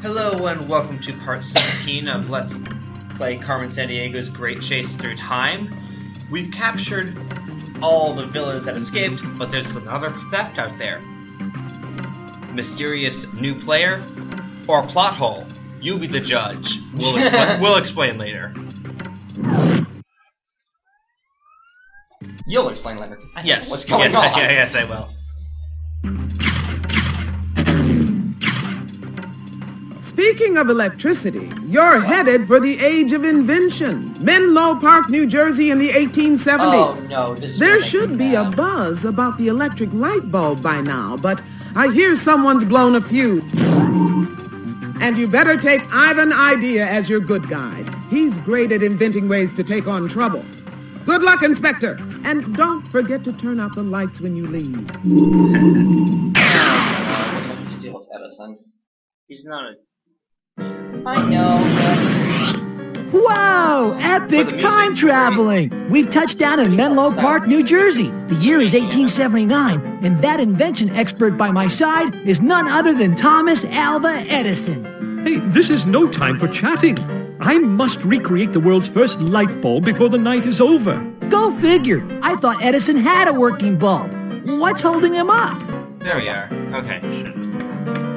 Hello and welcome to part 17 of Let's Play Carmen Sandiego's Great Chase Through Time. We've captured all the villains that escaped, but there's another theft out there. Mysterious new player or plot hole? You be the judge. We'll explain later. You'll explain later, because I know Yes. what's going on. Yes, I will. Speaking of electricity, you're headed for the age of invention. Menlo Park, New Jersey in the 1870s. Oh, no, this is There should be a buzz about the electric light bulb by now, but I hear someone's blown a fuse. And you better take Ivan Idea as your good guide. He's great at inventing ways to take on trouble. Good luck, Inspector. And don't forget to turn out the lights when you leave. Deal with Edison. He's not a... I know. Whoa! Epic time traveling! We've touched down in Menlo Park, New Jersey. The year is 1879, and that invention expert by my side is none other than Thomas Alva Edison. Hey, this is no time for chatting. I must recreate the world's first light bulb before the night is over. Go figure. I thought Edison had a working bulb. What's holding him up? There we are. Okay.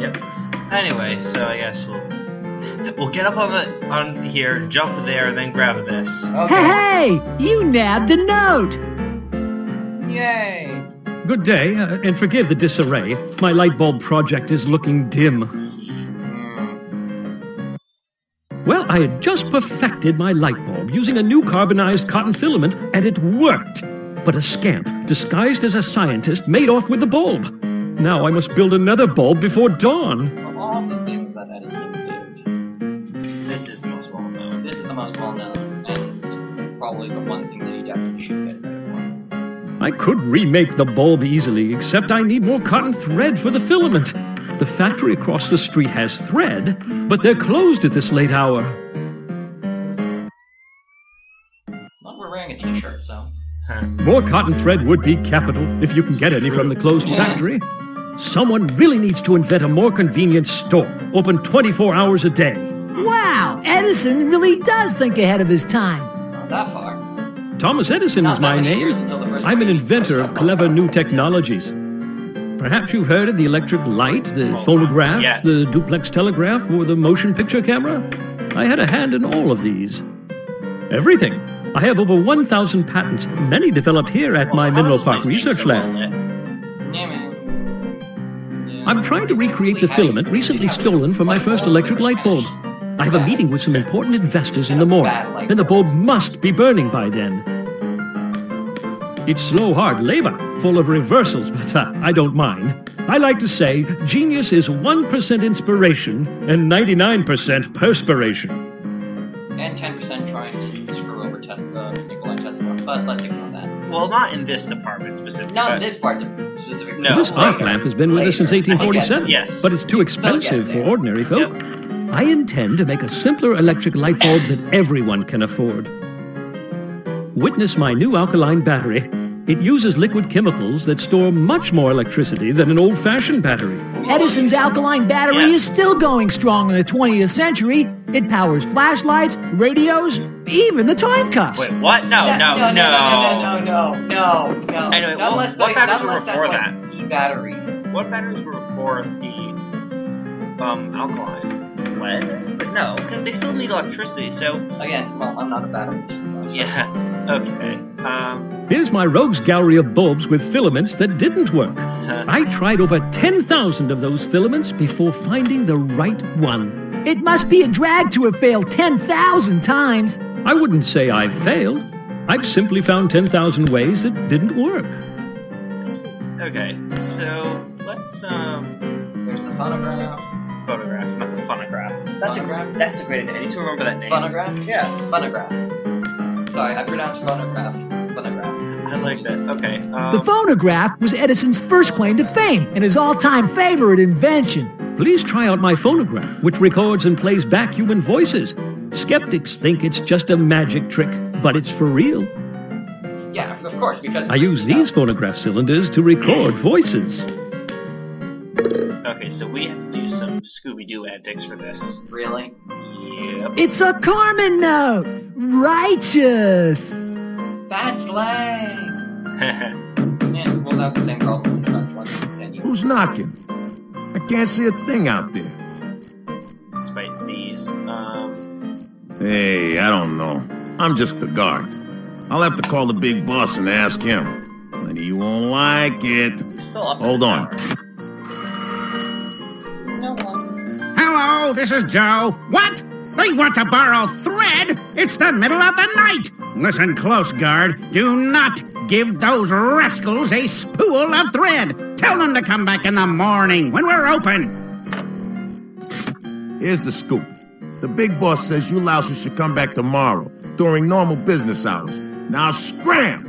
Yep. Anyway, so I guess we'll get up on here, jump there, and then grab this. Okay. Hey! You nabbed a note! Yay! Good day, and forgive the disarray. My light bulb project is looking dim. Well, I had just perfected my light bulb using a new carbonized cotton filament, and it worked. But a scamp, disguised as a scientist, made off with the bulb. Now I must build another bulb before dawn. Of all the things that Edison did, This is the most well-known. this is the most well-known, and probably the one thing that he definitely should get credit for. I could remake the bulb easily, except I need more cotton thread for the filament. The factory across the street has thread, but they're closed at this late hour. Well, we're wearing a t-shirt, so... More cotton thread would be capital, if you can get any from the closed factory. Someone really needs to invent a more convenient store, open 24 hours a day. Wow! Edison really does think ahead of his time. Not that far. Thomas Edison Not is that my many name. years until the first I'm an one. inventor of clever new technologies. Perhaps you've heard of the electric light, the phonograph, yeah. the duplex telegraph, or the motion picture camera? I had a hand in all of these. Everything. I have over 1,000 patents, many developed here at my Menlo Park Research Lab. Yeah, man. Yeah. I'm trying to recreate the filament recently stolen from my first electric light bulb. I have a meeting with some important investors in the morning, and the bulb must be burning by then. It's slow, hard labor, full of reversals, but I don't mind. I like to say genius is 1% inspiration and 99% perspiration. And 10% trying to screw over Nikola Tesla, but let's ignore that. Well, not in this department specifically. Not in but- this part specifically. No. This arc lamp has been with us since 1847, Yes. but it's too expensive for there. ordinary folk. Yep. I intend to make a simpler electric light bulb that everyone can afford. Witness my new alkaline battery. It uses liquid chemicals that store much more electricity than an old-fashioned battery. Edison's alkaline battery Yeah. is still going strong in the 20th century. It powers flashlights, radios, even the time cuffs. Wait, what? No. No. Anyway, Not what unless batteries were that's before like that? E-batteries. What batteries were before the alkaline? Lead? But no, because they still need electricity, so... Again, well, I'm not a battery. Yeah, okay. Here's my rogues gallery of bulbs with filaments that didn't work. I tried over 10,000 of those filaments before finding the right one. It must be a drag to have failed 10,000 times. I wouldn't say I've failed. I've simply found 10,000 ways that didn't work. Okay, so let's, There's the phonograph. photograph, not the phonograph. Phonograph? That's a great name. I need to remember that name. Phonograph? Yes. Phonograph. Sorry, I pronounced phonograph. Phonographs. I like that. Okay, The phonograph was Edison's first claim to fame and his all-time favorite invention. Please try out my phonograph, which records and plays back human voices. Skeptics think it's just a magic trick, but it's for real. Yeah, of course, because... I use these phonograph cylinders to record voices. okay, so we have to do some Scooby-Doo antics for this. Really? Yep. It's a Carmen note! Righteous! That's lame! Yeah, we'll have the same problem with that one. Who's knocking? I can't see a thing out there. Despite these, Hey, I don't know. I'm just the guard. I'll have to call the big boss and ask him. But he won't like it. still up in Hold the on. tower. No one. Hello, this is Joe. What? They want to borrow thread? It's the middle of the night. Listen close, guard. Do not give those rascals a spool of thread. Tell them to come back in the morning when we're open. Here's the scoop. The big boss says you louses should come back tomorrow, during normal business hours. Now scram!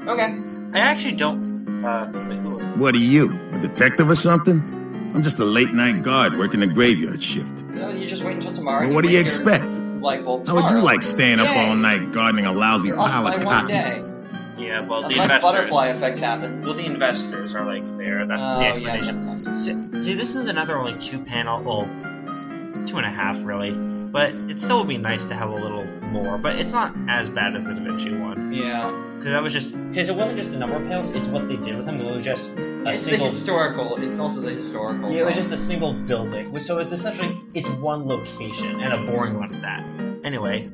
Okay. I actually don't, What are you, a detective or something? I'm just a late-night guard working a graveyard shift. So you just wait until tomorrow. Well, what do you expect? Light bulb How would you tomorrow. like staying up Yay. all night gardening a lousy You're off pile by of one cotton? day. yeah, well, the Unless investors... butterfly effect happens. Well, the investors are, like, there. That's the explanation. See, this is another only 2-panel, well, 2.5, really. But it still would be nice to have a little more. But it's not as bad as the Da Vinci one. Yeah. Because that was just... Because it wasn't just the number of panels, it's what they did with them. It was just a It's single... the historical. It's also the historical. Yeah, it was just a single building. So it's essentially, it's one location, and a boring one at that. Anyway,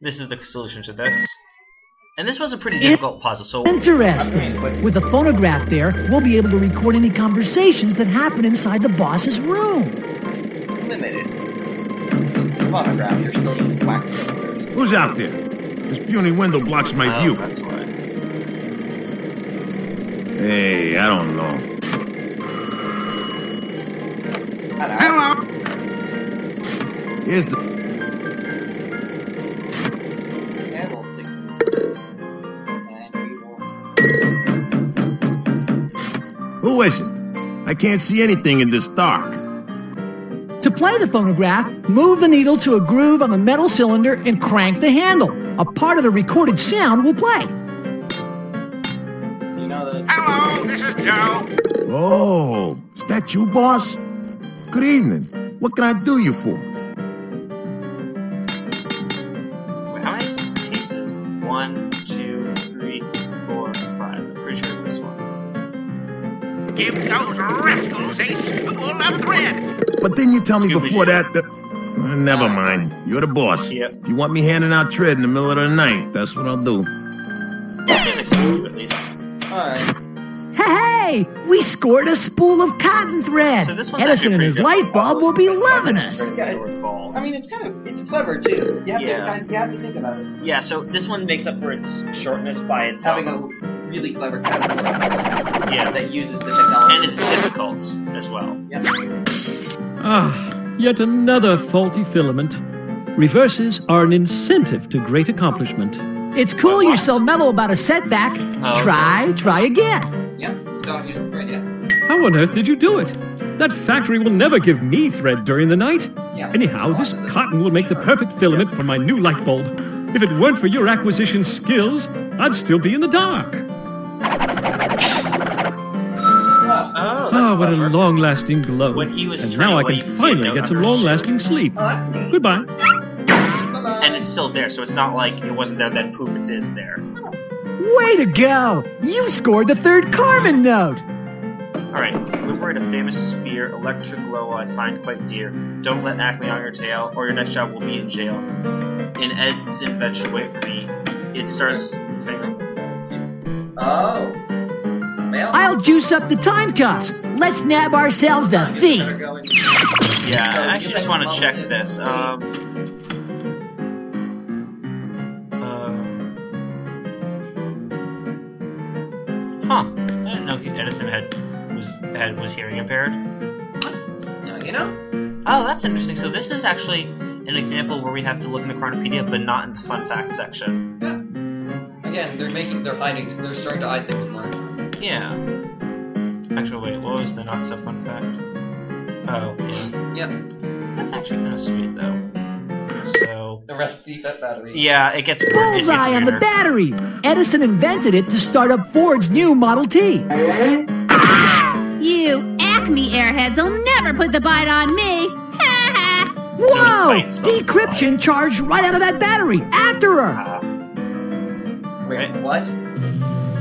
this is the solution to this. And this was a pretty difficult puzzle, so... Interesting. With the phonograph there, we'll be able to record any conversations that happen inside the boss's room. limited. The phonograph, you're still using wax cylinders. Who's out there? This puny window blocks my view. That's why. Hey, I don't know. Hello. Here's the... Yeah, we'll take some. And we will... Who is it? I can't see anything in this dark. To play the phonograph, move the needle to a groove on the metal cylinder and crank the handle. A part of the recorded sound will play. You know that... Hello, this is Joe. Oh, is that you, boss? Good evening. What can I do you for? Wait, how many cases? 1, 2, 3, 4, 5. I'm pretty sure it's this one. Give those rascals a spool of thread. But didn't you tell me before that... never mind. You're the boss. Yep. If you want me handing out tread in the middle of the night, that's what I'll do. Seems like something at least. Alright. Hey, we scored a spool of cotton thread. So this one's Edison and actually his pretty light bulb will be loving us. I mean, it's kind of... It's clever, too. You have, Yeah. you have to think about it. Yeah, so this one makes up for its shortness by itself. Having a really clever category Yeah, that uses the technology. and it's difficult as well. Yep. Ah, yet another faulty filament. Reverses are an incentive to great accomplishment. It's cool you're so mellow about a setback. Oh. Try again. Yep. Still haven't used the thread yet. How on earth did you do it? That factory will never give me thread during the night. Yeah. Anyhow, this cotton will make the perfect filament for my new light bulb. If it weren't for your acquisition skills, I'd still be in the dark. Oh, that's Ah, what a clever. long-lasting glow. When he was And turning now I away, can you could see finally a get note some under his long-lasting sleep. Oh, that's neat. Goodbye. Bye-bye. And it's still there, so it's not like it wasn't there that poof, it is there. Way to go! You scored the third Carmen note. Alright, liberate a famous spear, electric glow I find quite dear. Don't let Acme on your tail, or your next job will be in jail. In Ed's invention, wait for me. It starts finger. Oh. Well, I'll juice up the time cuffs. Let's nab ourselves a I guess thief. better go and- Yeah, So I actually you just think want to Mom check did this. date? Huh. I didn't know Edison was hearing impaired. No, you know? Oh, that's interesting. So this is actually an example where we have to look in the Chronopedia, but not in the fun fact section. Yeah. Again, they're starting to hide things more. Yeah. Actually, wait, what was the not so fun fact? Oh, yeah. Yep. That's actually kind of sweet, though. So... The rest thief at battery. Yeah, it gets... Bullseye on the battery. Edison invented it to start up Ford's new Model T. You Acme airheads will never put the bite on me. Whoa! Decryption charged right out of that battery. After her. Wait, what?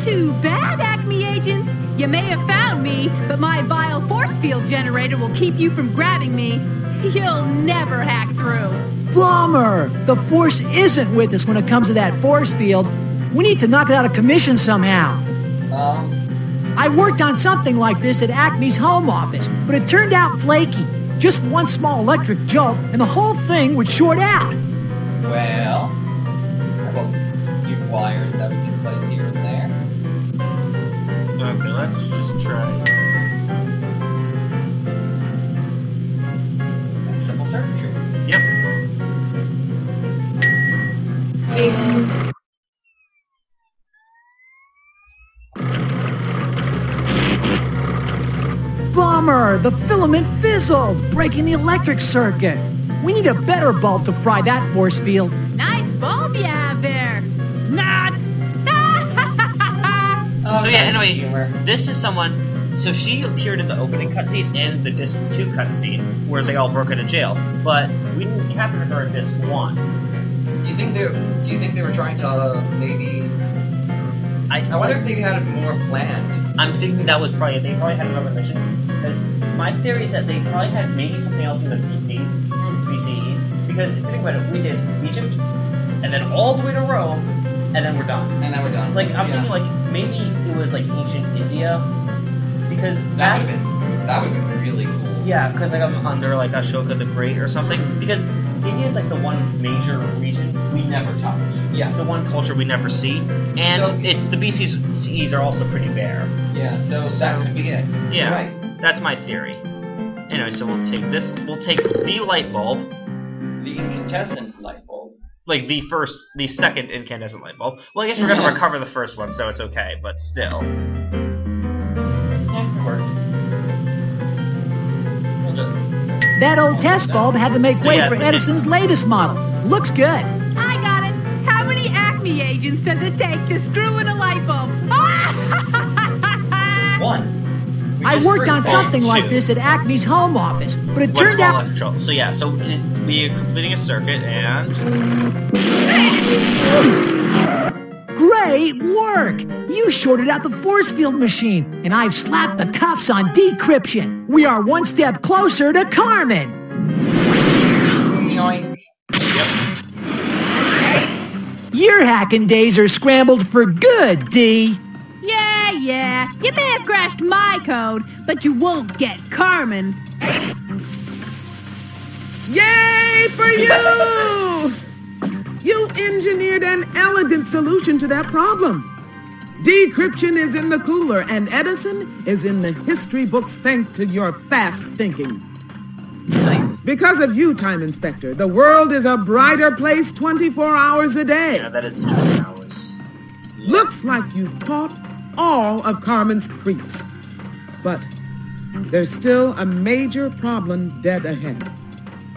Too bad, Acme agents. You may have found me, but my vile force field generator will keep you from grabbing me. You'll never hack through. Bummer. The Force isn't with us when it comes to that force field. We need to knock it out of commission somehow. I worked on something like this at Acme's home office, but it turned out flaky. Just one small electric jolt, and the whole thing would short out. Well, how about a few wires that we can place here and there? Okay, let's just try. Simple circuitry. Yep. See? Bummer! The filament fizzled, breaking the electric circuit. We need a better bulb to fry that force field. Nice bulb you have there. Not. So yeah, anyway, this is someone. So she appeared in the opening cutscene and the Disc 2 cutscene, where they all broke into jail. But we didn't capture her in Disc 1. Do you think they were trying to maybe? I wonder if they had more planned. I'm thinking that was probably they probably had another mission. Because my theory is that they probably had maybe something else in the BCs. Because if you think about it, we did Egypt, and then all the way to Rome, and then we're done. Like I'm thinking like maybe it was like ancient India. Because that would have been really cool. Yeah, because like I'm under like Ashoka the Great or something. Because India is like the one major region we never touch. Yeah. The one culture we never see. And so, it's the BCs are also pretty bare. Yeah, so that could be it. Yeah. Right. That's my theory. Anyway, so we'll take this. We'll take the light bulb. The incandescent light bulb. Like the second incandescent light bulb. Well, I guess we're going to recover the first one, so it's okay, but still. That old test bulb had to make way for Edison's latest model. Looks good. I got it. How many Acme agents does it take to screw in a light bulb? One. I worked on something like this at Acme's home office, but it turned out... So yeah, so we're completing a circuit and... Great work! You shorted out the force field machine, and I've slapped the cuffs on decryption. We are one step closer to Carmen. Yoink. Yep. Your hacking days are scrambled for good, D. Yeah. You may have crashed my code, but you won't get Carmen. Yay for you! You engineered an elegant solution to that problem. Decryption is in the cooler, and Edison is in the history books thanks to your fast thinking. Nice. Because of you, Time Inspector, the world is a brighter place 24 hours a day. Yeah, that is 20 hours. Looks like you've caught all of Carmen's creeps. But there's still a major problem dead ahead.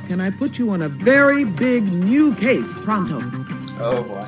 Can I put you on a very big new case pronto? Oh boy.